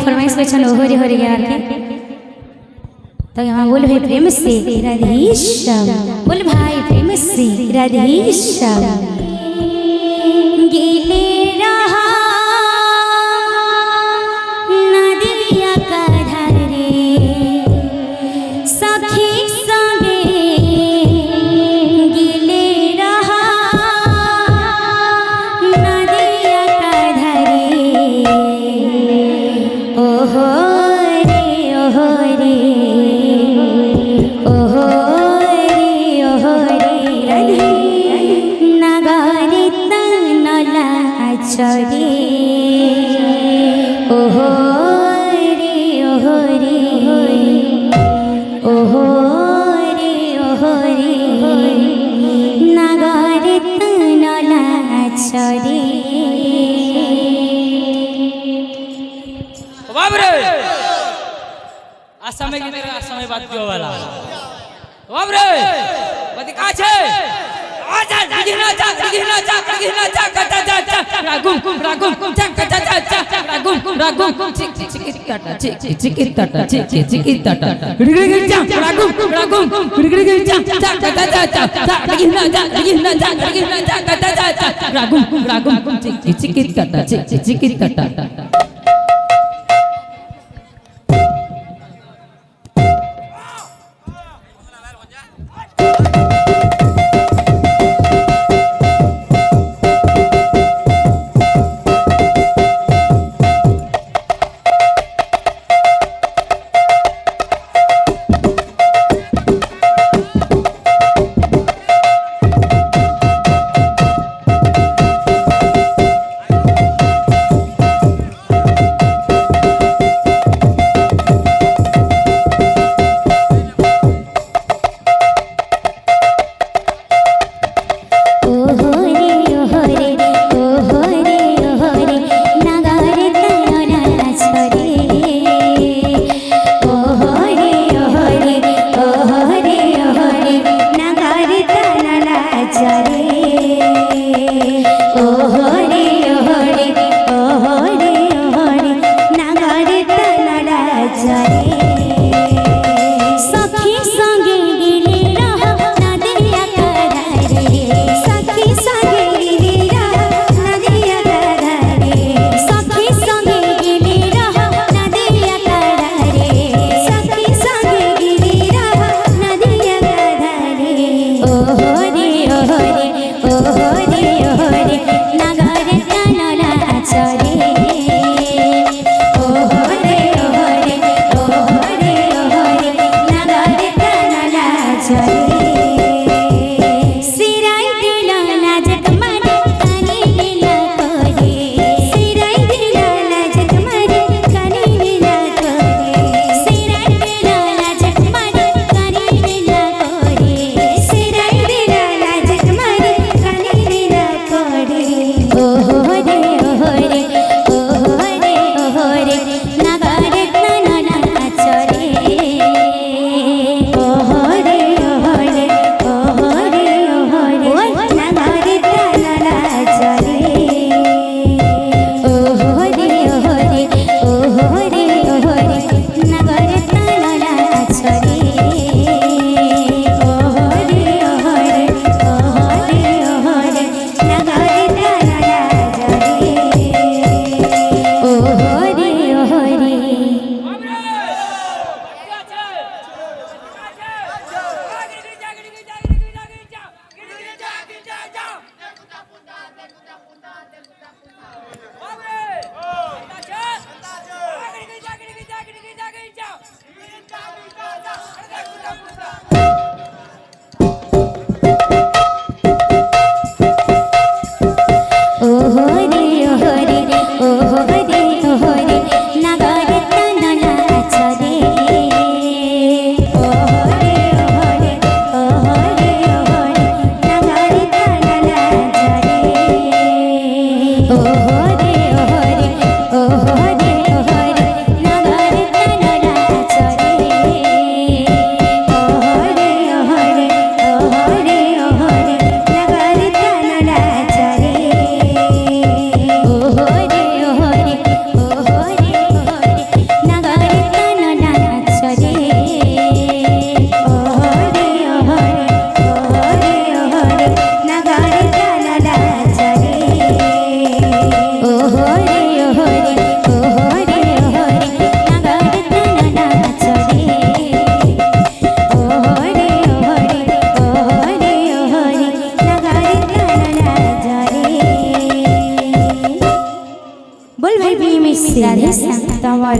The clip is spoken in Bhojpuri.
फरमाइश पे चलो हरे हरे यार के तो यहाँ बोल भाई प्रेम से राधेश्याम बोल भाई प्रेम से राधेश्याम गीले रहा नदिया का धारे सखी संगे गीले रहा नदिया का धारे ओहो रे ओहो रे ओहो रे ओहो रे राधे नगारे तनला चरे ओहो रे ओहो रे ओहो रे ओहो रे नगारे तनला चरे बाप रे आसामे गीत आसामे बात क्यों वाला बाप रे बदी का छे आजा दिगिना जा कटा जा रागुम चा कटा जा रागुम चिक टाटा चिक टाटा गिड़गिड़ जा रागुम गिड़गिड़ जा कटा जा दिगिना जा कटा जा रागुम चिक टाटा রাধে শ্যাম। তো আমার